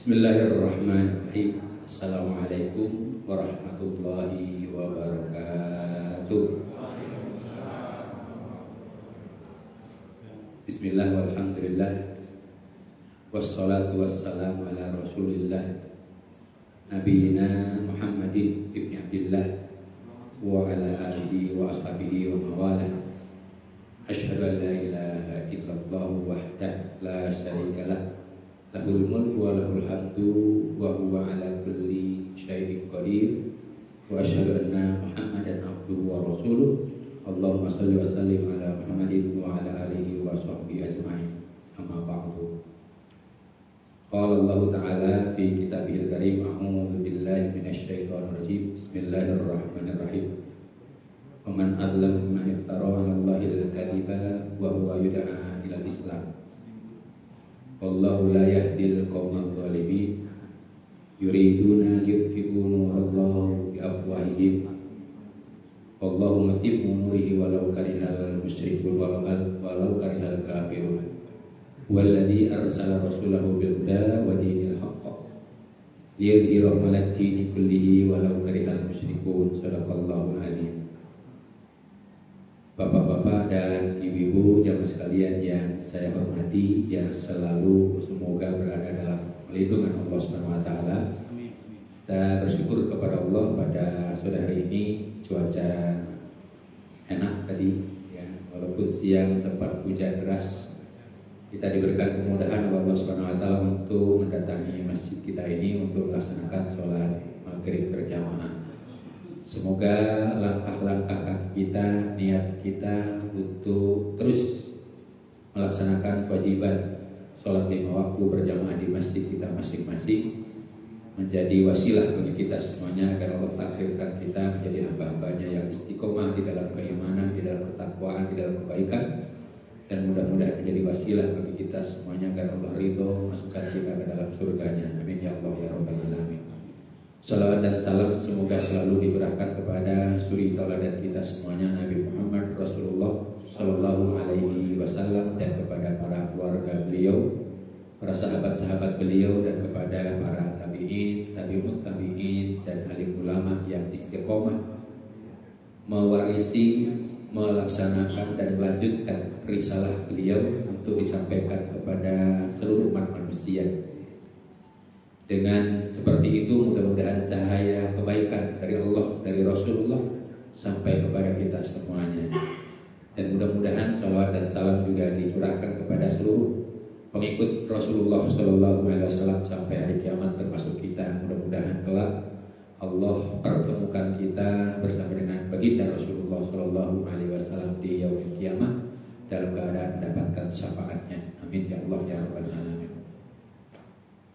Bismillahirrahmanirrahim. Assalamualaikum warahmatullahi wabarakatuh. Bismillah walhamdulillah wassalatu wassalamu ala rasulillah Nabiyina Muhammadin ibni Abdillah wa ala alihi wa ashabihi wa mawalah. Asyhadu an la ilaha illallah wahdah la syarika lah, lahul mulku wa lahul hamdu wa huwa ala kulli syai'in qadir. Wa asyhadu anna Muhammadan abduhu wa rasuluh. Allahumma shalli wa sallim ala Muhammadin wa ala alihi wa sahbihi ajma'in. Amma ba'du. Qala Allah ta'ala fi kitabihil karim, a'udzu billahi minasy syaithanir rajim. Bismillahirrahmanirrahim. Wa man adlamu mimman iftara 'ala Allahil kadhiba wa huwa yud'a ila al-Islam. Wallahu la yahdil qaumadh dhalimin. Yuriduna liyutfi'u nurallahi bi afwahihim. Wallahu mutimmu nurihi walau karihal musyrikun walau karihal kafirun. Walladzi arsala rasulahu bil huda wa dinil haqq liyudhhirahu 'alad dini kullihi walau karihal musyrikun. Shadaqallahul azim. Bapak-bapak dan ibu-ibu jamaah sekalian yang saya hormati, yang selalu semoga berada dalam lindungan Allah Subhanahu wa taala. Kita bersyukur kepada Allah pada sore hari ini cuaca enak tadi ya, walaupun siang sempat hujan deras. Kita diberikan kemudahan oleh Allah Subhanahu wa taala untuk mendatangi masjid kita ini untuk melaksanakan sholat maghrib berjamaah. Semoga langkah-langkah kaki kita, niat kita untuk terus melaksanakan kewajiban sholat 5 waktu berjamaah di masjid kita masing-masing menjadi wasilah bagi kita semuanya agar Allah takdirkan kita menjadi hamba-hambanya yang istiqomah di dalam keimanan, di dalam ketakwaan, di dalam kebaikan, dan mudah-mudahan menjadi wasilah bagi kita semuanya agar Allah ridho masukkan kita ke dalam surganya. Amin ya Allah ya Rabbal alamin. Salawat dan salam semoga selalu dikurahkan kepada suri tauladan kita semuanya, Nabi Muhammad Rasulullah Sallallahu Alaihi Wasallam, dan kepada para keluarga beliau, para sahabat-sahabat beliau, dan kepada para tabi'in, tabi'ut tabi'in, dan alim ulama yang istiqomah mewarisi, melaksanakan dan melanjutkan risalah beliau untuk disampaikan kepada seluruh umat manusia. Dengan seperti itu mudah-mudahan cahaya kebaikan dari Allah, dari Rasulullah sampai kepada kita semuanya. Dan mudah-mudahan salawat dan salam juga dicurahkan kepada seluruh pengikut Rasulullah Sallallahu Alaihi Wasallam sampai hari kiamat termasuk kita. Mudah-mudahan kelak Allah pertemukan kita bersama dengan baginda Rasulullah Sallallahu Alaihi Wasallam di yaumil kiamat dalam keadaan mendapatkan syafaatnya. Amin ya Allah ya Rabbal alamin.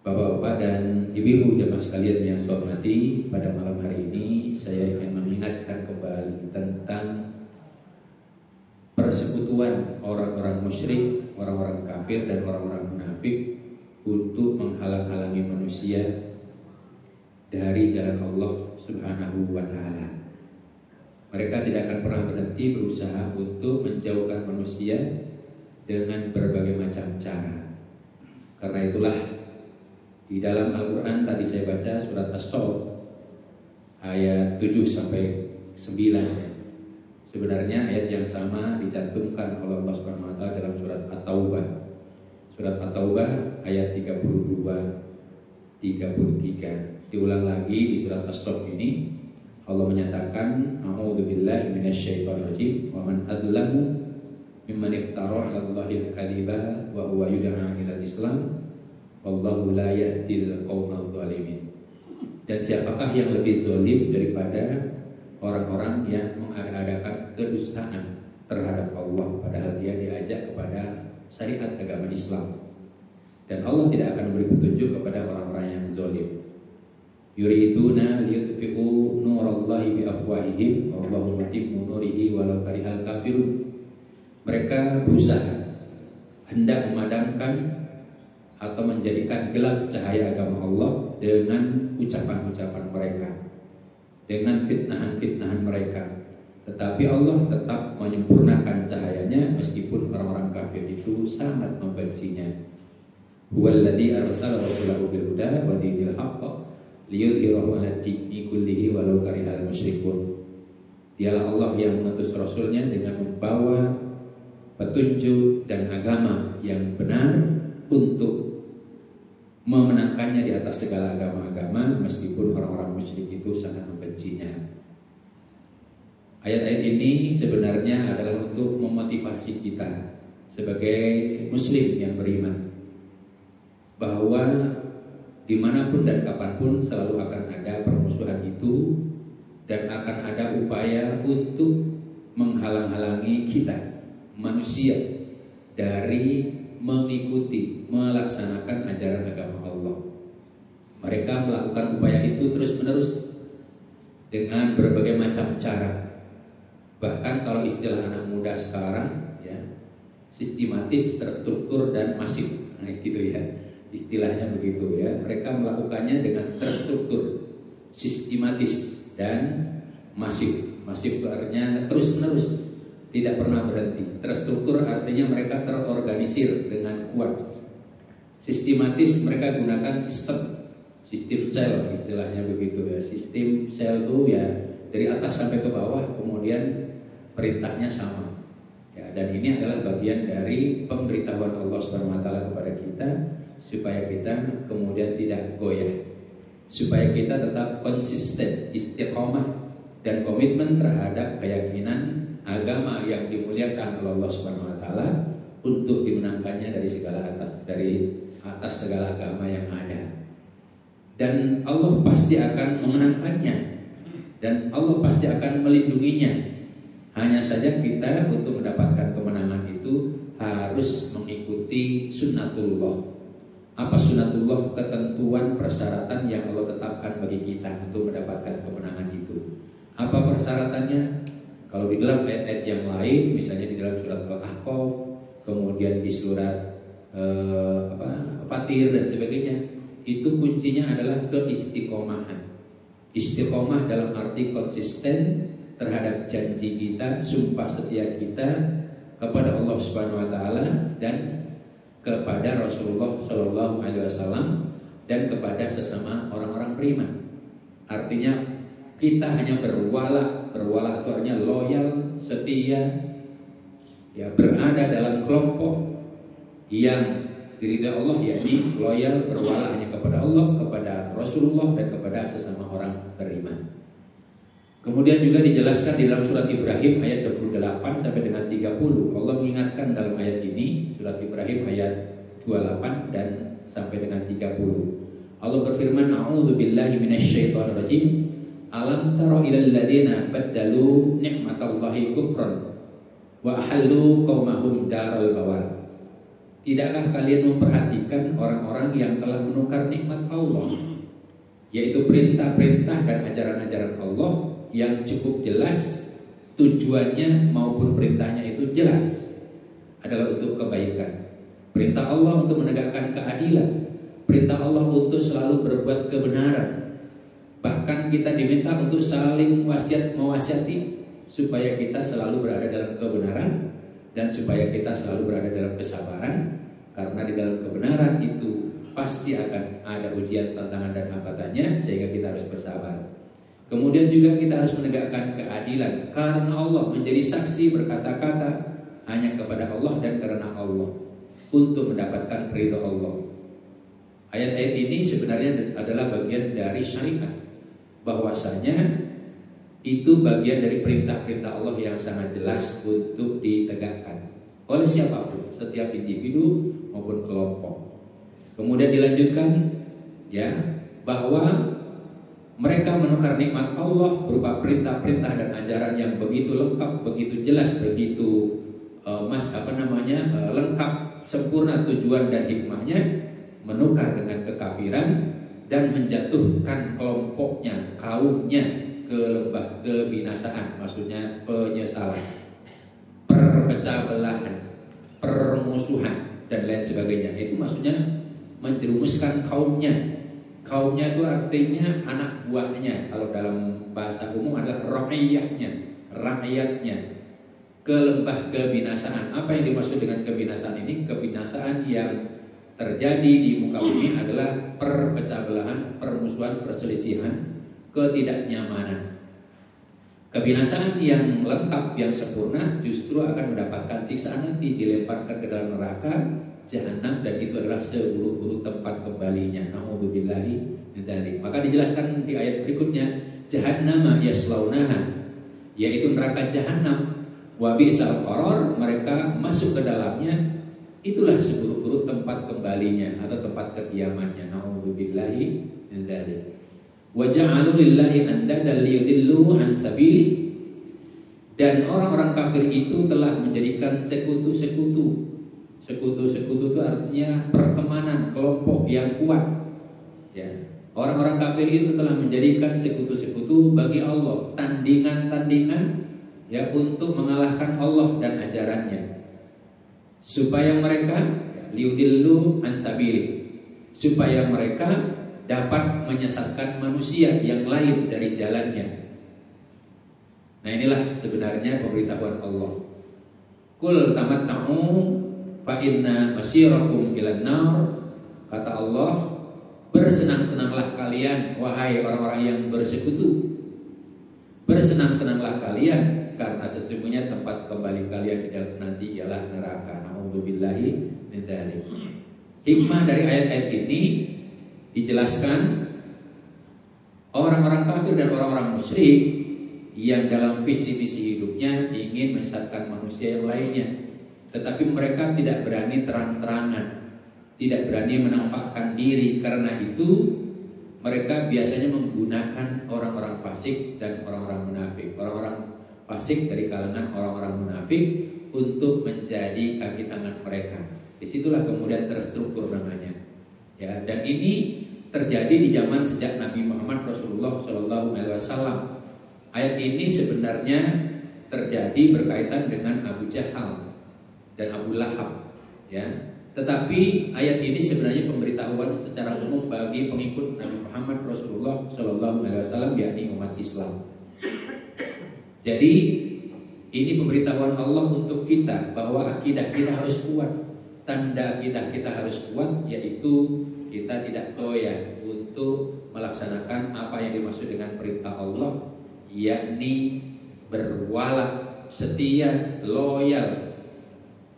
Bapak-bapak dan ibu-ibu jemaah sekalian yang saya hormati, pada malam hari ini saya ingin mengingatkan kembali tentang persekutuan orang-orang musyrik, orang-orang kafir, dan orang-orang munafik untuk menghalang-halangi manusia dari jalan Allah Subhanahu wa taala. Mereka tidak akan pernah berhenti berusaha untuk menjauhkan manusia dengan berbagai macam cara. Karena itulah di dalam Al-Quran tadi saya baca surat As-Saff ayat 7 sampai 9. Sebenarnya ayat yang sama dicantumkan oleh Allah Subhanahu wa taala dalam surat At-Taubah. Surat At-Taubah ayat 32 33. Diulang lagi di surat As-Saff ini Allah menyatakan a'udzu billahi minasyaitonir rajim wa man adlamu mimman iftara 'ala Allahil kadhiba wa huwa yud'a ila al-Islam. Wallahu la yahdil qaumadh dhalimin. Dan siapakah yang lebih zalim daripada orang-orang yang mengada-adakan kedustaan terhadap Allah padahal dia diajak kepada syariat agama Islam. Dan Allah tidak akan memberi petunjuk kepada orang-orang yang zalim. Yuriduna liyutfi'u nurallahi bi afwahihim wallahu mutimmu nurihi walau karihal kafirun. Mereka berusaha hendak memadamkan atau menjadikan gelap cahaya agama Allah dengan ucapan-ucapan mereka, dengan fitnahan-fitnahan mereka. Tetapi Allah tetap menyempurnakan cahayanya meskipun orang-orang kafir itu sangat membencinya. Huwallazi arsala rasulahu bil huda wa dinil haqq liyudhhirahu 'ala ad-dini kullihi walau karihal musyrikun. Dialah Allah yang mengutus rasulnya dengan membawa petunjuk dan agama yang benar untuk memenangkannya di atas segala agama-agama meskipun orang-orang musyrik itu sangat membencinya. Ayat-ayat ini sebenarnya adalah untuk memotivasi kita sebagai muslim yang beriman bahwa dimanapun dan kapanpun selalu akan ada permusuhan itu dan akan ada upaya untuk menghalang-halangi kita manusia dari mengikuti, melaksanakan ajaran agama Allah. Mereka melakukan upaya itu terus-menerus dengan berbagai macam cara. Bahkan kalau istilah anak muda sekarang ya, sistematis, terstruktur dan masif. Nah, gitu ya. Istilahnya begitu ya. Mereka melakukannya dengan terstruktur, sistematis dan masif. Masif itu artinya terus-menerus, tidak pernah berhenti. Terstruktur artinya mereka terorganisir dengan kuat. Sistematis mereka gunakan sistem sel, istilahnya begitu ya. Sistem sel itu ya dari atas sampai ke bawah, kemudian perintahnya sama. Ya, dan ini adalah bagian dari pemberitahuan Allah SWT kepada kita supaya kita kemudian tidak goyah, supaya kita tetap konsisten, istiqomah dan komitmen terhadap keyakinan agama yang dimuliakan oleh Allah Subhanahu wa taala untuk dimenangkannya dari atas segala agama yang ada. Dan Allah pasti akan memenangkannya dan Allah pasti akan melindunginya. Hanya saja kita untuk mendapatkan kemenangan itu harus mengikuti sunnatullah. Apa sunnatullah? Ketentuan persyaratan yang Allah tetapkan bagi kita untuk mendapatkan kemenangan itu. Apa persyaratannya? Kalau di dalam ayat-ayat yang lain, misalnya di dalam surat Al-Ahqaf, kemudian di surat Fatir dan sebagainya, itu kuncinya adalah keistiqomahan. Istiqomah dalam arti konsisten terhadap janji kita, sumpah setia kita kepada Allah Subhanahu wa taala dan kepada Rasulullah Shallallahu alaihi wasallam dan kepada sesama orang-orang beriman. Artinya kita hanya berwala itu artinya loyal, setia, ya berada dalam kelompok yang diridhai Allah, yakni loyal berwala hanya kepada Allah, kepada Rasulullah dan kepada sesama orang beriman. Kemudian juga dijelaskan di dalam surat Ibrahim ayat 28 sampai dengan 30. Allah mengingatkan dalam ayat ini, surat Ibrahim ayat 28 dan sampai dengan 30. Allah berfirman, "A'udzu billahi minasyaitonir rajim. Alam tara ilal ladzina baddalu ni'matallahi kufran wa ahallu qaumahum daral bawar." Tidakkah kalian memperhatikan orang-orang yang telah menukar nikmat Allah, yaitu perintah-perintah dan ajaran-ajaran Allah yang cukup jelas, tujuannya maupun perintahnya itu jelas adalah untuk kebaikan. Perintah Allah untuk menegakkan keadilan, perintah Allah untuk selalu berbuat kebenaran. Bahkan kita diminta untuk saling mewasiati supaya kita selalu berada dalam kebenaran dan supaya kita selalu berada dalam kesabaran, karena di dalam kebenaran itu pasti akan ada ujian, tantangan dan hambatannya, sehingga kita harus bersabar. Kemudian juga kita harus menegakkan keadilan karena Allah, menjadi saksi berkata-kata hanya kepada Allah dan karena Allah untuk mendapatkan ridha Allah. Ayat-ayat ini sebenarnya adalah bagian dari syariat, bahwasanya itu bagian dari perintah-perintah Allah yang sangat jelas untuk ditegakkan oleh siapapun, setiap individu maupun kelompok. Kemudian dilanjutkan ya, bahwa mereka menukar nikmat Allah berupa perintah-perintah dan ajaran yang begitu lengkap, begitu jelas, begitu lengkap, sempurna tujuan dan hikmahnya, menukar dengan kekafiran dan menjatuhkan kelompoknya, kaumnya ke lembah kebinasaan, maksudnya penyesalan, perpecah belahan, permusuhan dan lain sebagainya. Itu maksudnya menjerumuskan kaumnya. Kaumnya itu artinya anak buahnya, kalau dalam bahasa umum adalah rakyatnya ke lembah kebinasaan. Apa yang dimaksud dengan kebinasaan ini? Kebinasaan yang terjadi di muka bumi adalah perpecah belahan, permusuhan, perselisihan, ketidaknyamanan. Kebinasaan yang lengkap, yang sempurna justru akan mendapatkan siksaan nanti, dilemparkan ke dalam neraka jahanam, dan itu adalah seburuk-buruk tempat kembalinya. Na'udzubillahi min dzalik. Maka dijelaskan di ayat berikutnya, jahannama yaslaunaha, yaitu neraka jahanam, wa bi'sal qarar, mereka masuk ke dalamnya, itulah seburuk-buruk tempat kembalinya atau tempat kediamannya. Na'udzubillahi min dzalik. Wa ja'alu lillahi andadan liyudillu an sabilih, dan orang-orang kafir itu telah menjadikan sekutu-sekutu. Sekutu-sekutu itu artinya pertemanan, kelompok yang kuat. Ya, orang-orang kafir itu telah menjadikan sekutu-sekutu bagi Allah, tandingan-tandingan ya untuk mengalahkan Allah dan ajarannya, supaya mereka liyudillu an sabilih, supaya mereka dapat menyesatkan manusia yang lain dari jalannya. Nah, inilah sebenarnya pemberitahuan Allah. Qul tamatta'u fa inna masirakum ilan nar. Kata Allah, bersenang-senanglah kalian wahai orang-orang yang bersekutu. Bersenang-senanglah kalian karena sesungguhnya tempat kembali kalian nanti ialah neraka. Na'udzubillahi min dzalik. Hikmah dari ayat-ayat ini dijelaskan orang-orang kafir dan orang-orang musyrik yang dalam visi misi hidupnya ingin menyesatkan manusia yang lainnya, tetapi mereka tidak berani terang-terangan, tidak berani menampakkan diri. Karena itu mereka biasanya menggunakan orang-orang fasik dan orang-orang munafik, orang-orang fasik dari kalangan orang-orang munafik untuk menjadi kaki tangan mereka. Disitulah kemudian terstruktur namanya. Ya, dan ini terjadi di zaman sejak Nabi Muhammad Rasulullah Shallallahu Alaihi Wasallam. Ayat ini sebenarnya terjadi berkaitan dengan Abu Jahal dan Abu Lahab. Ya, tetapi ayat ini sebenarnya pemberitahuan secara umum bagi pengikut Nabi Muhammad Rasulullah Shallallahu Alaihi Wasallam, yakni umat Islam. Jadi ini pemberitahuan Allah untuk kita bahwa akidah kita harus kuat. Tanda akidah kita harus kuat yaitu kita tidak goyah untuk melaksanakan apa yang dimaksud dengan perintah Allah, yakni berwala, setia, loyal,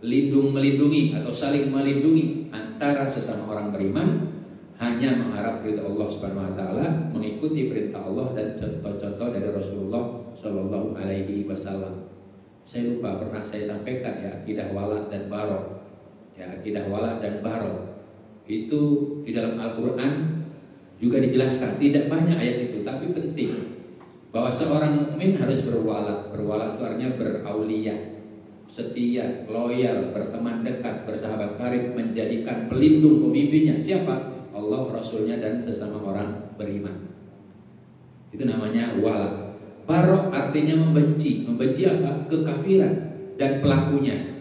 melindungi atau saling melindungi antara sesama orang beriman, hanya mengharap ridha Allah Subhanahu wa taala, mengikuti perintah Allah dan contoh-contoh dari Rasulullah Shallallahu Alaihi Wasallam. Saya lupa pernah saya sampaikan ya, akidah wala dan barok. Ya, akidah wala dan barok itu di dalam Al-Quran juga dijelaskan. Tidak banyak ayat itu, tapi penting bahwa seorang mukmin harus berwala. Berwala itu artinya beraulia, setia, loyal, berteman dekat, bersahabat karib, menjadikan pelindung pemimpinnya. Siapa? Allah, Rasulnya, dan sesama orang beriman. Itu namanya wala. Barok artinya membenci. Membenci apa? Kekafiran dan pelakunya.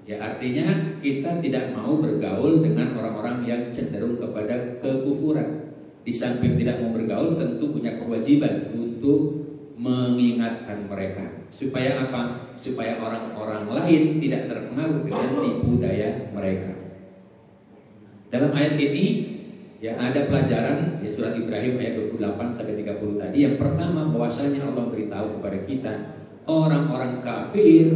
Ya, artinya kita tidak mau bergaul dengan orang-orang yang cenderung kepada kekufuran. Di samping tidak mau bergaul, tentu punya kewajiban untuk mengingatkan mereka. Supaya apa? Supaya orang-orang lain tidak terpengaruh dengan tipu daya mereka. Dalam ayat ini ya ada pelajaran ya, surat Ibrahim ayat 28 sampai 30 tadi. Yang pertama, bahwasanya Allah beritahu kepada kita, orang-orang kafir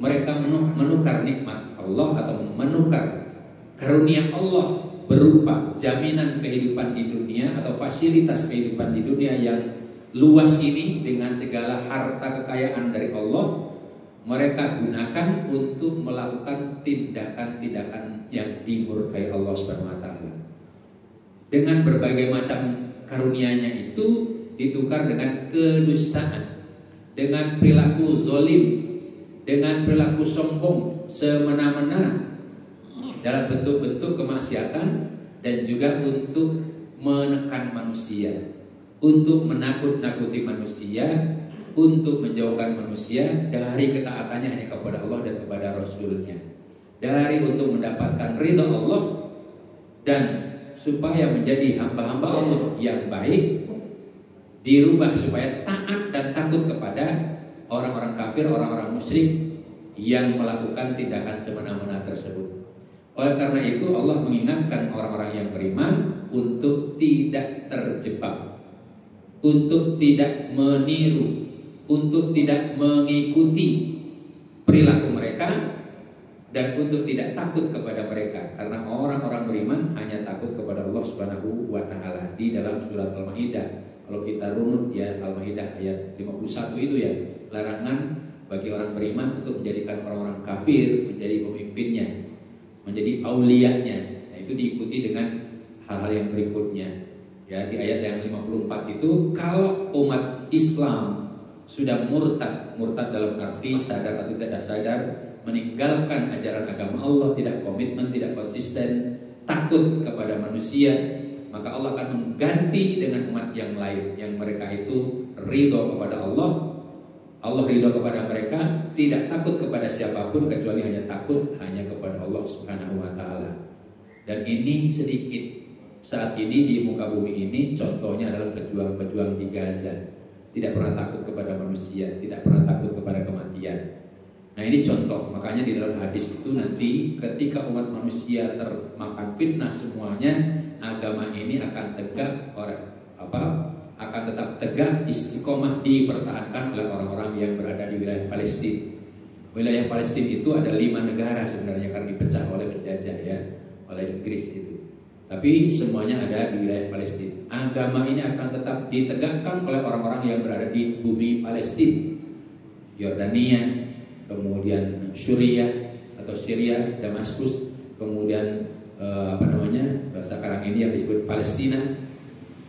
mereka menukar nikmat Allah atau menukar karunia Allah berupa jaminan kehidupan di dunia atau fasilitas kehidupan di dunia yang luas ini dengan segala harta kekayaan dari Allah. Mereka gunakan untuk melakukan tindakan-tindakan yang dimurkai Allah Subhanahu wa taala. Dengan berbagai macam karunia-Nya itu ditukar dengan kedustaan, dengan perilaku zalim, dengan perilaku sombong, semena-mena dalam bentuk-bentuk kemaksiatan, dan juga untuk menekan manusia, untuk menakut-nakuti manusia, untuk menjauhkan manusia dari ketaatannya hanya kepada Allah dan kepada Rasulnya, dari untuk mendapatkan ridha Allah dan supaya menjadi hamba-hamba Allah yang baik, dirubah supaya taat dan takut kepada orang-orang kafir, orang-orang musyrik yang melakukan tindakan semena-mena tersebut. Oleh karena itu Allah mengingatkan orang-orang yang beriman untuk tidak terjebak, untuk tidak meniru, untuk tidak mengikuti perilaku mereka, dan untuk tidak takut kepada mereka. Karena orang-orang beriman hanya takut kepada Allah Subhanahu wa Ta'ala. Di dalam surat Al-Maidah, kalau kita runut ya, Al-Maidah ayat 51 itu ya, larangan bagi orang beriman untuk menjadikan orang-orang kafir menjadi pemimpinnya, menjadi aulianya. Nah, itu diikuti dengan hal-hal yang berikutnya. Ya, di ayat yang 54 itu, kalau umat Islam sudah murtad dalam arti sadar atau tidak sadar, meninggalkan ajaran agama Allah, tidak komitmen, tidak konsisten, takut kepada manusia, maka Allah akan mengganti dengan umat yang lain yang mereka itu ridho kepada Allah. Allah ridho kepada mereka, tidak takut kepada siapapun kecuali hanya takut hanya kepada Allah Subhanahu wa Ta'ala. Dan ini sedikit saat ini di muka bumi ini. Contohnya adalah pejuang-pejuang di Gaza, tidak pernah takut kepada manusia, tidak pernah takut kepada kematian. Nah, ini contoh. Makanya di dalam hadis itu nanti ketika umat manusia termakan fitnah semuanya, agama ini akan tegak, akan tetap tegak, istiqomah, dipertahankan oleh orang-orang yang berada di wilayah Palestina. Wilayah Palestina itu ada 5 negara sebenarnya, karena dipecah oleh penjajah ya, oleh Inggris itu. Tapi semuanya ada di wilayah Palestina. Agama ini akan tetap ditegakkan oleh orang-orang yang berada di bumi Palestina, Yordania, kemudian Suriah atau Syria, Damaskus, kemudian sekarang ini yang disebut Palestina.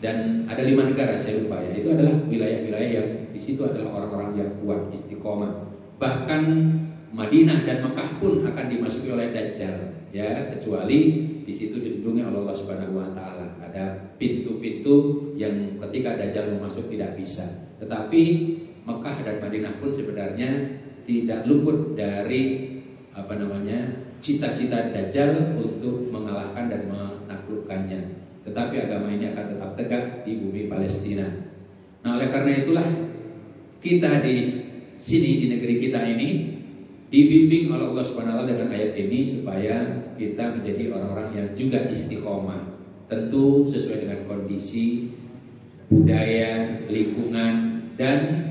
Dan ada 5 negara saya lupa ya. Itu adalah wilayah-wilayah yang di situ adalah orang-orang yang kuat, istiqomah. Bahkan Madinah dan Mekah pun akan dimasuki oleh Dajjal ya, kecuali di situ dilindungi oleh Allah Subhanahu wa Ta'ala. Ada pintu-pintu yang ketika Dajjal mau masuk tidak bisa. Tetapi Mekah dan Madinah pun sebenarnya tidak luput dari cita-cita Dajjal untuk mengalahkan dan menaklukkannya. Tetapi agama ini akan tetap tegak di bumi Palestina. Nah, oleh karena itulah kita di sini, di negeri kita ini, dibimbing oleh Allah Subhanahu wa Ta'ala dengan ayat ini supaya kita menjadi orang-orang yang juga istiqomah. Tentu sesuai dengan kondisi budaya, lingkungan, dan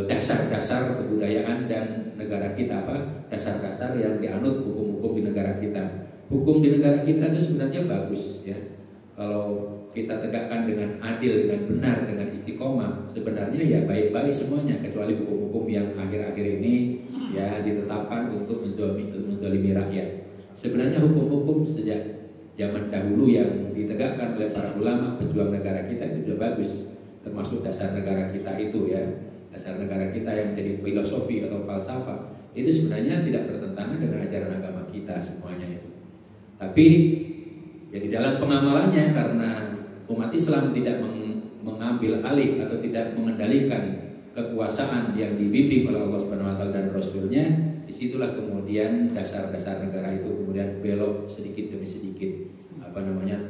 dasar-dasar kebudayaan dan negara kita, dasar-dasar yang dianut hukum-hukum di negara kita. Hukum di negara kita itu sebenarnya bagus ya. Kalau kita tegakkan dengan adil, dengan benar, dengan istiqomah, sebenarnya ya baik-baik semuanya, kecuali hukum-hukum yang akhir-akhir ini ya ditetapkan untuk menzalimi rakyat. Sebenarnya hukum-hukum sejak zaman dahulu yang ditegakkan oleh para ulama pejuang negara kita itu sudah bagus, termasuk dasar negara kita itu ya. Dasar negara kita yang menjadi filosofi atau falsafah itu sebenarnya tidak bertentangan dengan ajaran agama kita semuanya itu. Tapi ya di dalam pengamalannya, karena umat Islam tidak mengambil alih atau tidak mengendalikan kekuasaan yang dibimbing oleh Allah Subhanahu wa Ta'ala dan Rasulnya, disitulah kemudian dasar-dasar negara itu kemudian belok sedikit demi sedikit,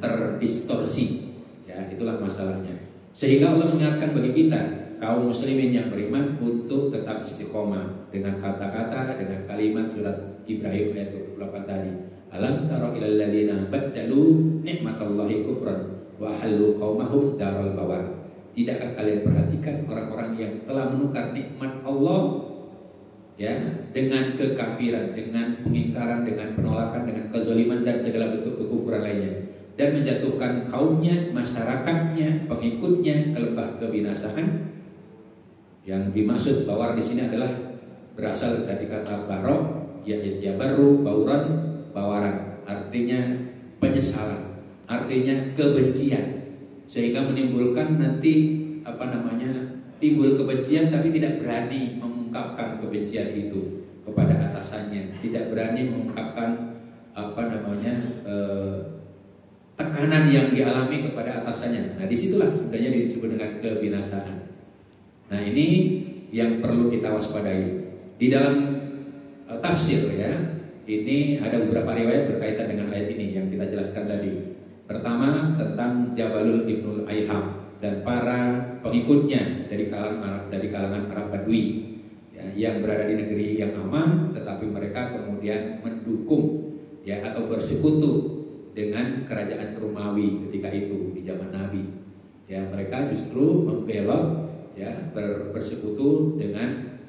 terdistorsi. Ya, itulah masalahnya. Sehingga Allah mengingatkan bagi kita kaum muslimin yang beriman untuk tetap istiqomah dengan kata-kata, dengan kalimat surat Ibrahim ayat 28 tadi. Alam tara ilal ladzina baddalu nikmatallahi kufran wa halu qaumahum daral bawar. Tidakkah kalian perhatikan orang-orang yang telah menukar nikmat Allah ya dengan kekafiran, dengan pengingkaran, dengan penolakan, dengan kezaliman dan segala bentuk kekufuran lainnya, dan menjatuhkan kaumnya, masyarakatnya, pengikutnya ke lembah kebinasaan. Yang dimaksud bawar di sini adalah berasal dari kata barok, yaitu baru, bauran, bawaran, artinya penyesalan, artinya kebencian, sehingga menimbulkan nanti timbul kebencian, tapi tidak berani mengungkapkan kebencian itu kepada atasannya, tidak berani mengungkapkan tekanan yang dialami kepada atasannya. Nah, disitulah sebenarnya disebut dengan kebinasaan. Nah, ini yang perlu kita waspadai. Di dalam tafsir ya, ini ada beberapa riwayat berkaitan dengan ayat ini yang kita jelaskan tadi. Pertama tentang Jabalul Ibnul Ayham dan para pengikutnya dari kalangan Arab Badui. Ya, yang berada di negeri yang aman, tetapi mereka kemudian mendukung ya atau bersekutu dengan kerajaan Romawi ketika itu di zaman Nabi. Ya, mereka justru membelot ya bersekutu dengan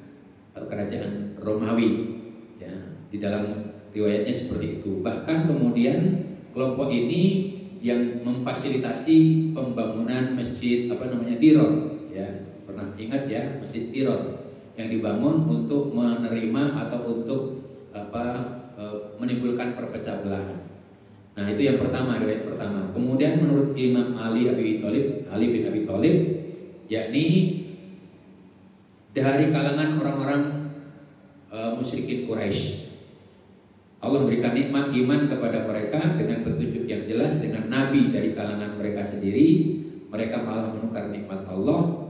kerajaan Romawi. Ya, di dalam riwayatnya seperti itu. Bahkan kemudian kelompok ini yang memfasilitasi pembangunan masjid Tiron. Ya, pernah ingat ya masjid Tiron yang dibangun untuk menerima atau untuk menimbulkan perpecah belahan. Nah, itu yang pertama, riwayat pertama. Kemudian menurut Imam Ali bin Abi Thalib, yakni dari kalangan orang-orang musyrikin Quraisy, Allah memberikan nikmat iman kepada mereka dengan petunjuk yang jelas, dengan nabi dari kalangan mereka sendiri. Mereka malah menukar nikmat Allah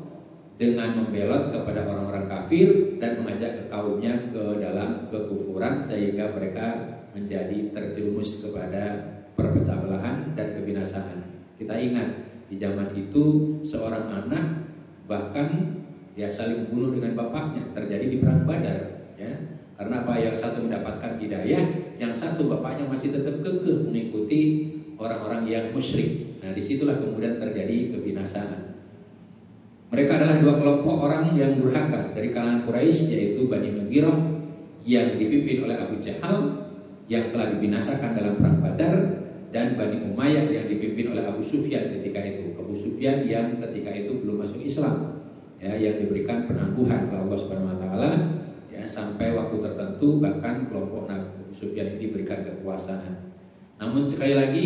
dengan membelot kepada orang-orang kafir dan mengajak kaumnya ke dalam kekufuran, sehingga mereka menjadi terjerumus kepada perpecah belahan dan kebinasaan. Kita ingat di zaman itu seorang anak bahkan ya saling membunuh dengan bapaknya, terjadi di perang Badar ya. Karena apa? Yang satu mendapatkan hidayah, yang satu bapaknya masih tetap kekeh mengikuti orang-orang yang musyrik. Nah, disitulah kemudian terjadi kebinasaan. Mereka adalah dua kelompok orang yang durhaka dari kalangan Quraisy, yaitu Bani Mughirah yang dipimpin oleh Abu Jahal yang telah dibinasakan dalam perang Badar, dan Bani Umayyah yang dipimpin oleh Abu Sufyan ketika itu. Abu Sufyan yang ketika itu belum masuk Islam, ya, yang diberikan penangguhan oleh Allah Subhanahu Wa Taala, ya, sampai waktu tertentu bahkan kelompok Abu Sufyan ini diberikan kekuasaan. Namun sekali lagi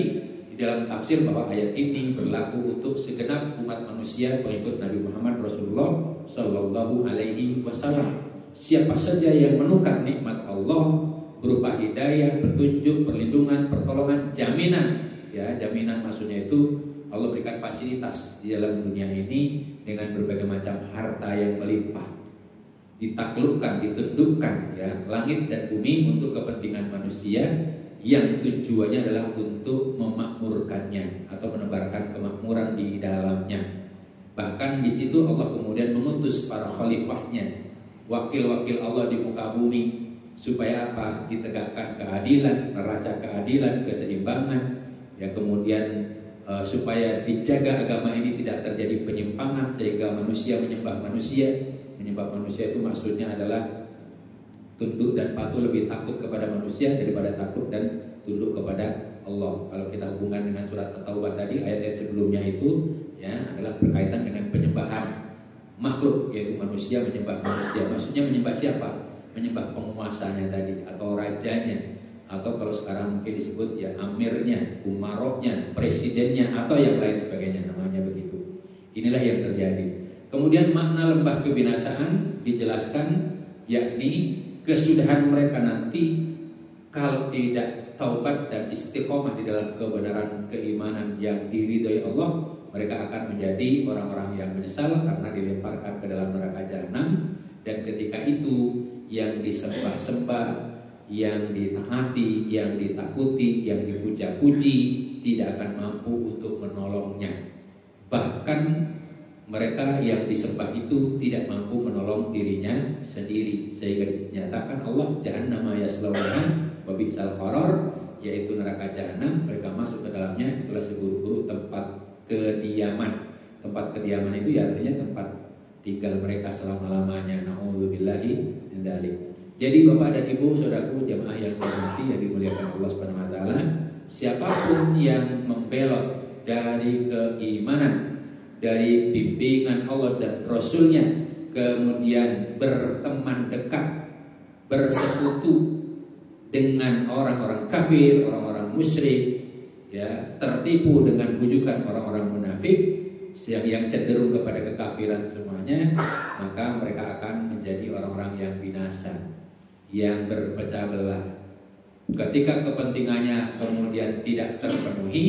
di dalam tafsir bahwa ayat ini berlaku untuk segenap umat manusia pengikut Nabi Muhammad Rasulullah Shallallahu Alaihi Wasallam. Siapa saja yang menukar nikmat Allah berupa hidayah, petunjuk, perlindungan, pertolongan, jaminan, ya, jaminan maksudnya itu Allah berikan fasilitas di dalam dunia ini dengan berbagai macam harta yang melimpah, ditaklukkan, ditundukkan, ya, langit dan bumi untuk kepentingan manusia, yang tujuannya adalah untuk memakmurkannya atau menebarkan kemakmuran di dalamnya. Bahkan di situ Allah kemudian mengutus para khalifahnya, wakil-wakil Allah di muka bumi, supaya apa? Ditegakkan keadilan, neraca keadilan, keseimbangan, ya, kemudian supaya dijaga agama ini tidak terjadi penyimpangan sehingga manusia menyembah manusia. Menyembah manusia itu maksudnya adalah tunduk dan patuh, lebih takut kepada manusia daripada takut dan tunduk kepada Allah. Kalau kita hubungkan dengan surat At-Taubah tadi, ayat sebelumnya itu ya adalah berkaitan dengan penyembahan makhluk, yaitu manusia menyembah manusia. Maksudnya menyembah siapa? Menyembah penguasanya tadi atau rajanya, atau kalau sekarang mungkin disebut ya amirnya, umaroknya, presidennya, atau yang lain sebagainya, namanya begitu. Inilah yang terjadi. Kemudian makna lembah kebinasaan dijelaskan, yakni kesudahan mereka nanti kalau tidak taubat dan istiqomah di dalam kebenaran keimanan yang diridhoi Allah, mereka akan menjadi orang-orang yang menyesal karena dilemparkan ke dalam neraka jahanam. Dan ketika itu yang disembah-sembah, yang ditaati, yang ditakuti, yang dipuja-puji tidak akan mampu untuk menolongnya. Bahkan mereka yang disembah itu tidak mampu menolong dirinya sendiri, sehingga dinyatakan Allah jahannam yaslaunaha wa bi'sal qarar, yaitu neraka jahanam, mereka masuk ke dalamnya, itulah seburuk-buruk tempat kediaman. Tempat kediaman itu ya artinya tempat tinggal mereka selama-lamanya. Na'udzubillahi min dzalik. Jadi Bapak dan Ibu, saudaraku jamaah yang saya hormati yang dimuliakan Allah Subhanahu Wa Taala, siapapun yang membelot dari keimanan, dari bimbingan Allah dan Rasulnya, kemudian berteman dekat, bersekutu dengan orang-orang kafir, orang-orang musyrik, ya, tertipu dengan bujukan orang-orang munafik yang cenderung kepada kekafiran semuanya, maka mereka akan menjadi orang-orang yang binasa, yang berpecah belah. Ketika kepentingannya kemudian tidak terpenuhi,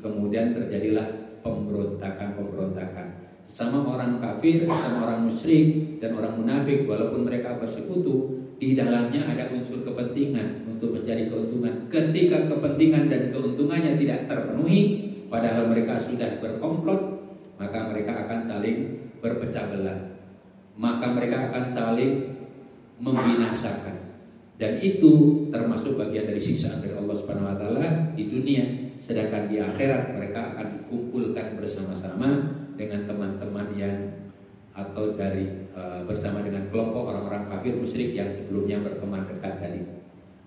kemudian terjadilah pemberontakan. Sesama orang kafir, sesama orang musyrik dan orang munafik, walaupun mereka bersekutu, di dalamnya ada unsur kepentingan untuk mencari keuntungan. Ketika kepentingan dan keuntungannya tidak terpenuhi, padahal mereka sudah berkomplot, maka mereka akan saling berpecah belah. Maka mereka akan saling membinasakan. Dan itu termasuk bagian dari siksaan dari Allah Subhanahu wa taala di dunia. Sedangkan di akhirat mereka akan dikumpulkan bersama-sama dengan teman-teman yang atau dari bersama dengan kelompok orang-orang kafir musyrik yang sebelumnya berteman dekat tadi.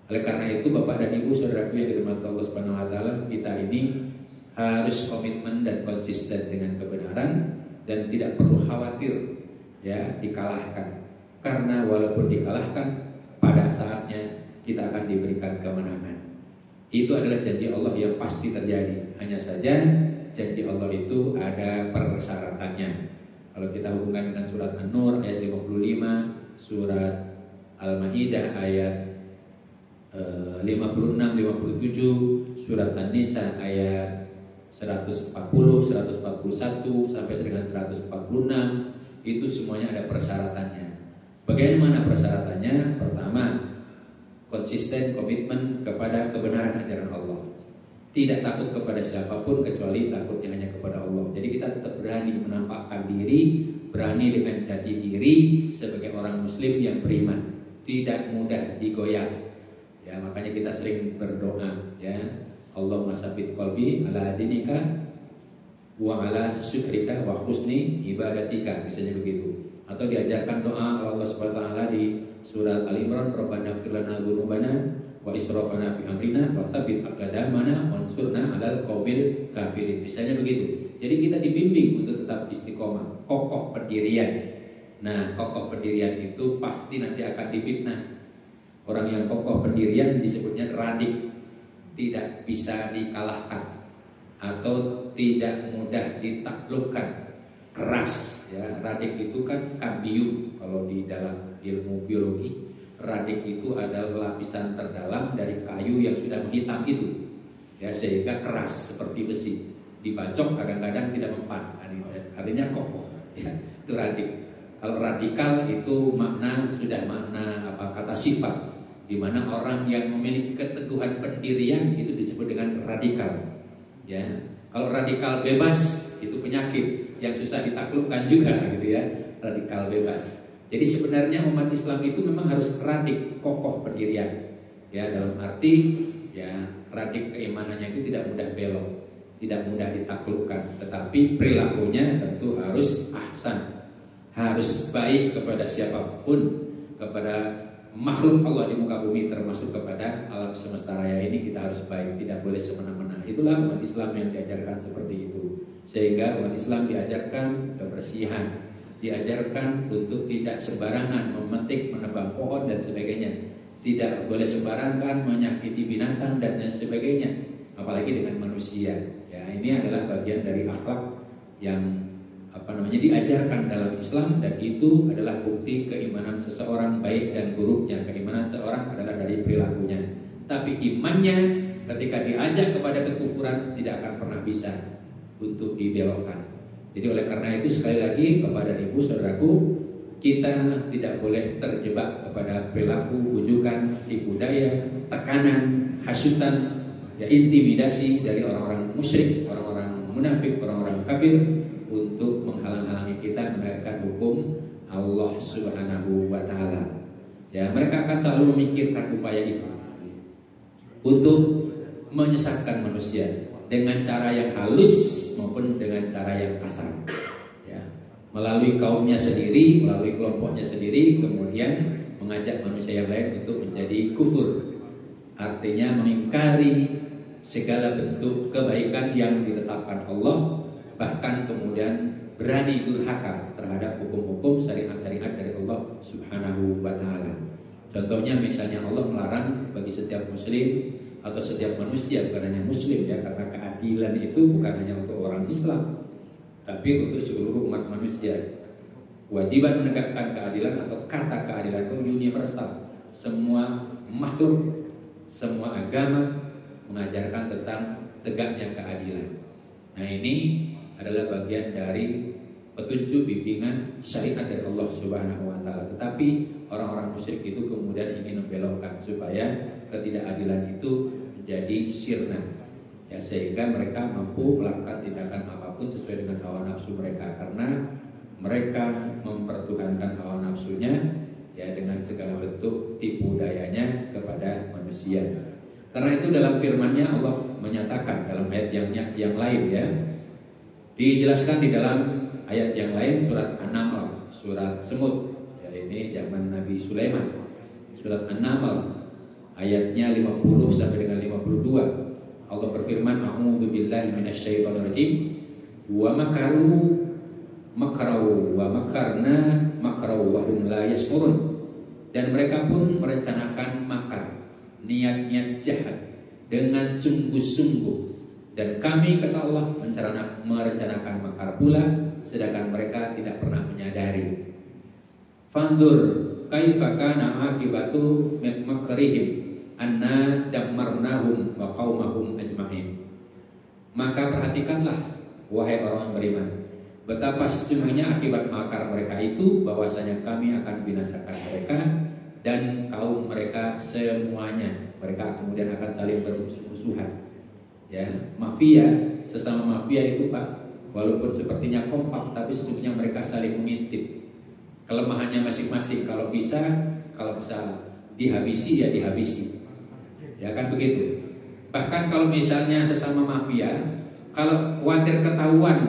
Oleh karena itu Bapak dan Ibu saudaraku yang dirahmati Allah Subhanahu wa taala, kita ini harus komitmen dan konsisten dengan kebenaran dan tidak perlu khawatir ya dikalahkan. Karena walaupun dikalahkan, pada saatnya kita akan diberikan kemenangan. Itu adalah janji Allah yang pasti terjadi. Hanya saja janji Allah itu ada persyaratannya. Kalau kita hubungkan dengan surat An-Nur ayat 55, surat Al-Maidah ayat 56, 57, surat An-Nisa ayat 140, 141 sampai dengan 146, itu semuanya ada persyaratannya. Bagaimana persyaratannya? Pertama, konsisten komitmen kepada kebenaran ajaran Allah. Tidak takut kepada siapapun kecuali takutnya hanya kepada Allah. Jadi kita tetap berani menampakkan diri, berani dengan jati diri sebagai orang muslim yang beriman. Tidak mudah digoyah. Ya, makanya kita sering berdoa ya. Allahumma sabbit qalbi ala dinika wa ala syukrika wa husni ibadatika, misalnya begitu. Atau diajarkan doa Allah Subhanahu wa taala di surat Al-Imran, Rabbana fir lana dzunubana wa israfana fi amrina wa tsabbit aqdamana wansurna 'alal qaumil kafirin. Misalnya begitu. Jadi kita dibimbing untuk tetap istiqomah, kokoh pendirian. Nah, kokoh pendirian itu pasti nanti akan difitnah. Orang yang kokoh pendirian disebutnya radik, tidak bisa dikalahkan atau tidak mudah ditaklukkan. Keras ya, radik itu kan kambium kalau di dalam ilmu biologi. Radik itu adalah lapisan terdalam dari kayu yang sudah menghitam itu ya, sehingga keras seperti besi. Dibacok kadang-kadang tidak mempan, artinya kokoh ya, itu radik. Kalau radikal itu sudah makna kata sifat, di mana orang yang memiliki keteguhan pendirian itu disebut dengan radikal ya. Kalau radikal bebas itu penyakit yang susah ditaklukkan juga gitu ya, radikal bebas. Jadi sebenarnya umat Islam itu memang harus radik, kokoh pendirian ya, dalam arti ya radik keimanannya itu tidak mudah belok, tidak mudah ditaklukkan, tetapi perilakunya tentu harus ahsan, harus baik kepada siapapun, kepada makhluk Allah di muka bumi termasuk kepada alam semesta raya ini kita harus baik, tidak boleh semena-mena. Itulah umat Islam yang diajarkan seperti itu. Sehingga umat Islam diajarkan kebersihan, diajarkan untuk tidak sembarangan memetik, menebang pohon dan sebagainya. Tidak boleh sembarangan menyakiti binatang dan lain sebagainya, apalagi dengan manusia. Ya, ini adalah bagian dari akhlak yang diajarkan dalam Islam, dan itu adalah bukti keimanan seseorang baik dan buruknya. Keimanan seseorang adalah dari perilakunya. Tapi imannya ketika diajak kepada kekufuran tidak akan pernah bisa untuk dibelokkan. Jadi oleh karena itu sekali lagi Bapak dan Ibu saudaraku, kita tidak boleh terjebak kepada perilaku bujukan, tipu daya, tekanan, hasutan, ya intimidasi dari orang-orang musyrik, orang-orang munafik, orang-orang kafir untuk menghalang-halangi kita menegakkan hukum Allah Subhanahu wa taala. Ya, mereka akan selalu memikirkan upaya itu untuk menyesatkan manusia dengan cara yang halus maupun dengan cara yang kasar ya, melalui kaumnya sendiri, melalui kelompoknya sendiri, kemudian mengajak manusia yang lain untuk menjadi kufur, artinya mengingkari segala bentuk kebaikan yang ditetapkan Allah, bahkan kemudian berani durhaka terhadap hukum-hukum syariat-syariat dari Allah Subhanahu wa taala. Contohnya misalnya Allah melarang bagi setiap muslim atau setiap manusia, bukan hanya muslim ya, karena keadilan itu bukan hanya untuk orang Islam tapi untuk seluruh umat manusia. Kewajiban menegakkan keadilan atau kata keadilan itu universal. Semua makhluk, semua agama mengajarkan tentang tegaknya keadilan. Nah, ini adalah bagian dari petunjuk bimbingan syariat dari Allah Subhanahu wa taala. Tetapi orang-orang musyrik itu kemudian ingin membelokkan supaya ketidakadilan itu menjadi sirna ya, sehingga mereka mampu melakukan tindakan apapun sesuai dengan hawa nafsu mereka, karena mereka mempertuhankan hawa nafsunya ya, dengan segala bentuk tipu dayanya kepada manusia. Karena itu dalam firman-Nya Allah menyatakan dalam ayat yang lain, ya, dijelaskan di dalam ayat yang lain, surat An-Naml, surat semut, ya, ini zaman Nabi Sulaiman, surat An-Naml ayatnya 50 sampai dengan 52. Allah berfirman, a'udzu billahi minasyaitonir rajim, wa makaru makrau wa makarna makrau wa hum la yash'urun. Dan mereka pun merencanakan makar, niat-niat jahat dengan sungguh-sungguh, dan kami, kata Allah, merencanakan makar pula sedangkan mereka tidak pernah menyadari. Fanzur kaifa kana akibatu makrihim anna dammarnahum wa qaumahum ajma'in. Maka perhatikanlah wahai orang beriman, betapa sesungguhnya akibat makar mereka itu, bahwasanya kami akan binasakan mereka dan kaum mereka semuanya. Mereka kemudian akan saling bermusuh-musuhan. Ya, mafia, sesama mafia itu, Pak, walaupun sepertinya kompak, tapi sesungguhnya mereka saling mengintip kelemahannya masing-masing. Kalau bisa dihabisi, ya dihabisi. Ya kan begitu. Bahkan kalau misalnya sesama mafia, kalau khawatir ketahuan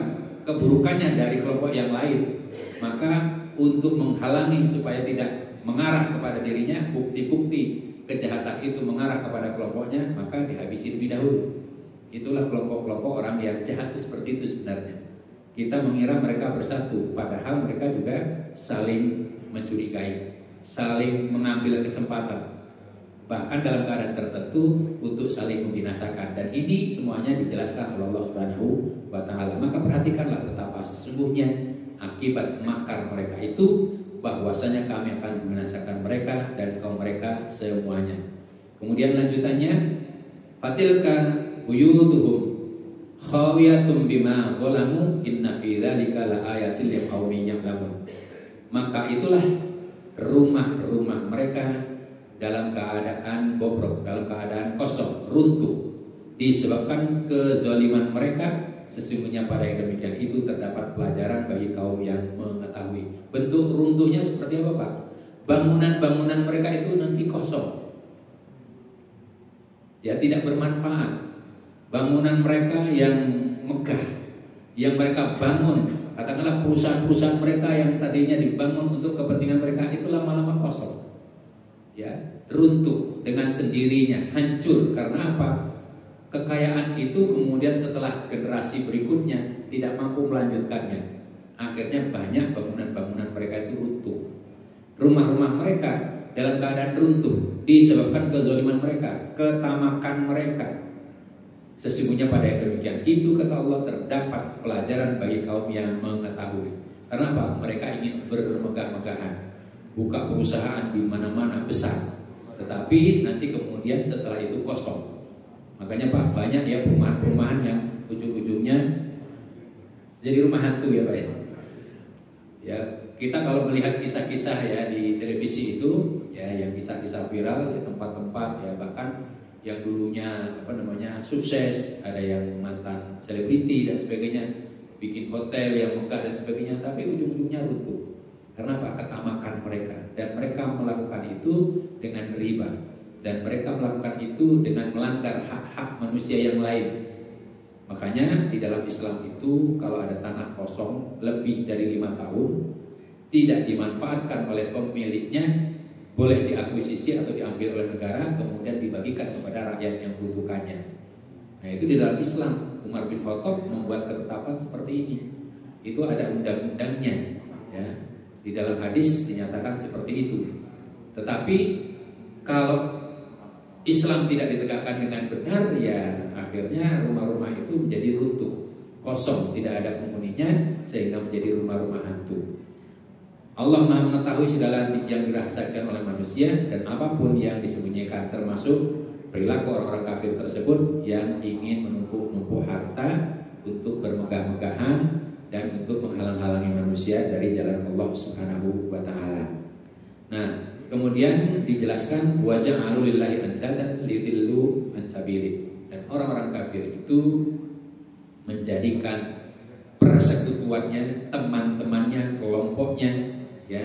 keburukannya dari kelompok yang lain, maka untuk menghalangi supaya tidak mengarah kepada dirinya, bukti-bukti kejahatan itu mengarah kepada kelompoknya, maka dihabisi lebih dahulu. Itulah kelompok-kelompok orang yang jahat itu seperti itu sebenarnya. Kita mengira mereka bersatu, padahal mereka juga saling mencurigai, saling mengambil kesempatan, bahkan dalam keadaan tertentu untuk saling membinasakan. Dan ini semuanya dijelaskan oleh Allah Subhanahu wa Ta'ala. Maka perhatikanlah betapa sesungguhnya akibat makar mereka itu, bahwasanya kami akan membinasakan mereka dan kaum mereka semuanya. Kemudian lanjutannya, fatilka buyutuhum khawiyatum bima zalamu inna fi dzalika laayatil liqaumin ya'lamun. Maka itulah rumah-rumah mereka dalam keadaan bobrok, dalam keadaan kosong, runtuh, disebabkan kezaliman mereka. Sesungguhnya pada yang demikian itu terdapat pelajaran bagi kaum yang mengetahui. Bentuk runtuhnya seperti apa, Pak? Bangunan-bangunan mereka itu nanti kosong, ya, tidak bermanfaat. Bangunan mereka yang megah, yang mereka bangun, katakanlah perusahaan-perusahaan mereka yang tadinya dibangun untuk kepentingan mereka, itu lama-lama kosong, ya, runtuh dengan sendirinya, hancur. Karena apa? Kekayaan itu kemudian setelah generasi berikutnya tidak mampu melanjutkannya. Akhirnya banyak bangunan-bangunan mereka itu runtuh. Rumah-rumah mereka dalam keadaan runtuh disebabkan kezaliman mereka, ketamakan mereka. Sesungguhnya pada yang demikian itu, kata Allah, terdapat pelajaran bagi kaum yang mengetahui. Karena apa? Mereka ingin bermegah-megahan, buka perusahaan di mana-mana besar, tetapi nanti kemudian setelah itu kosong. Makanya, Pak, banyak ya perumahan-perumahan yang ujung-ujungnya jadi rumah hantu, ya Pak. Ya, kita kalau melihat kisah-kisah ya di televisi itu, ya, yang kisah-kisah viral, ya, tempat-tempat, ya, bahkan yang dulunya sukses, ada yang mantan selebriti dan sebagainya, bikin hotel yang megah dan sebagainya, tapi ujung-ujungnya runtuh. Karena apa? Ketamakan mereka. Dan mereka melakukan itu dengan riba, dan mereka melakukan itu dengan melanggar hak-hak manusia yang lain. Makanya di dalam Islam itu, kalau ada tanah kosong lebih dari 5 tahun tidak dimanfaatkan oleh pemiliknya, boleh diakuisisi atau diambil oleh negara, kemudian dibagikan kepada rakyat yang membutuhkannya. Nah, itu di dalam Islam. Umar bin Khattab membuat ketetapan seperti ini. Itu ada undang-undangnya, ya. Di dalam hadis dinyatakan seperti itu. Tetapi kalau Islam tidak ditegakkan dengan benar, ya akhirnya rumah-rumah itu menjadi runtuh, kosong, tidak ada penghuninya, sehingga menjadi rumah-rumah hantu. Allah Maha mengetahui segala yang dirahasiakan oleh manusia dan apapun yang disembunyikan, termasuk perilaku orang-orang kafir tersebut yang ingin menumpuk-numpuk harta untuk bermegah-megahan dan untuk menghalang-halangi manusia dari jalan Allah Subhanahu wa Ta'ala. Nah, kemudian dijelaskan wajah alulillahi andadan lidillu an sabili. Dan orang-orang kafir itu menjadikan persekutuannya, teman-temannya, kelompoknya, ya,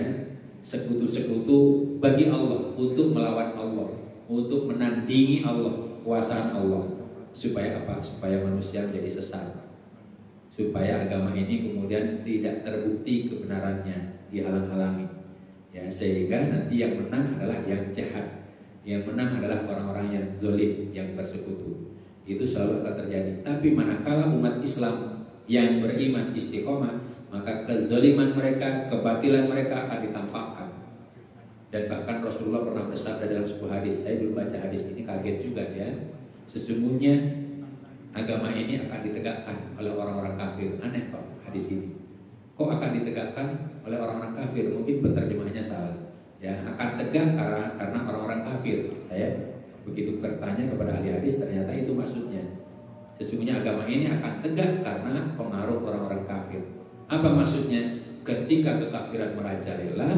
sekutu-sekutu bagi Allah untuk melawan Allah, untuk menandingi Allah, kuasaan Allah. Supaya apa? Supaya manusia menjadi sesat. Supaya agama ini kemudian tidak terbukti kebenarannya, dihalang-halangi. Ya, sehingga nanti yang menang adalah yang jahat. Yang menang adalah orang-orang yang zalim, yang bersekutu. Itu selalu akan terjadi. Tapi manakala umat Islam yang beriman istiqomah, maka kezaliman mereka, kebatilan mereka akan ditampakkan. Dan bahkan Rasulullah pernah bersabda dalam sebuah hadis, saya dulu baca hadis ini kaget juga ya. Sesungguhnya agama ini akan ditegakkan oleh orang-orang kafir. Aneh Pak hadis ini. Kok akan ditegakkan oleh orang-orang kafir? Mungkin penerjemahannya salah. Ya, akan tegak karena orang-orang kafir. Saya begitu bertanya kepada ahli hadis, ternyata itu maksudnya. Sesungguhnya agama ini akan tegak karena pengaruh orang-orang kafir. Apa maksudnya? Ketika kekafiran merajalela,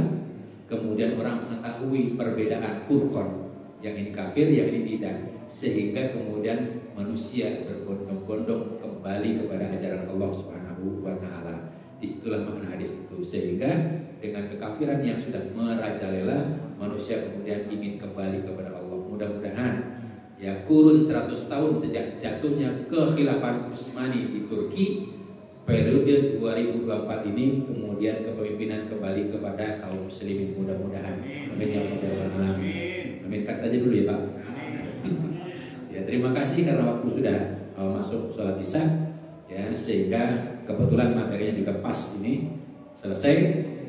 kemudian orang mengetahui perbedaan furqan, yang ini kafir, yang ini tidak, sehingga kemudian manusia berbondong-bondong kembali kepada ajaran Allah Subhanahu wa taala. Disitulah makna hadis itu. Sehingga dengan kekafiran yang sudah merajalela, manusia kemudian ingin kembali kepada Allah. Mudah-mudahan ya kurun 100 tahun sejak jatuhnya kekhilafan Utsmani di Turki, periode 2024 ini kemudian kepemimpinan kembali kepada kaum muslimin. Mudah-mudahan. Amin ya rabbal alamin. Aminkan saja dulu ya Pak. Ya, terima kasih karena waktu sudah masuk sholat isya ya, sehingga kebetulan materinya juga pas ini selesai,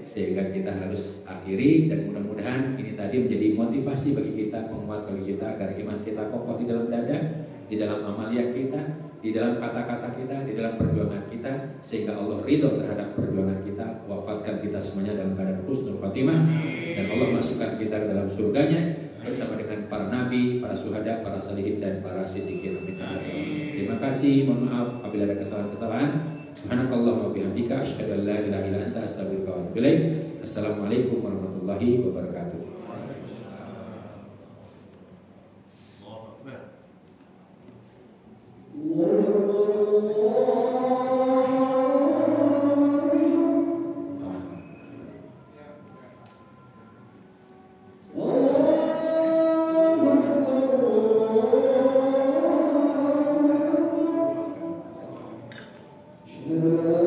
sehingga kita harus akhiri. Dan mudah-mudahan ini tadi menjadi motivasi bagi kita, penguat bagi kita agar iman kita kokoh di dalam dada, di dalam amaliyah kita, di dalam kata-kata kita, di dalam perjuangan kita, sehingga Allah ridho terhadap perjuangan kita, wafatkan kita semuanya dalam keadaan husnul khatimah, dan Allah masukkan kita ke dalam surganya bersama dengan para nabi, para syuhada, para salihin, dan para siddiqin. Amin. Terima kasih. Mohon maaf apabila ada kesalahan-kesalahan. Subhanakallahumma wa bihamdika asyhadu an la ilaha illa anta astaghfiruka wa atubu ilaik. Assalamualaikum warahmatullahi wabarakatuh. Yeah.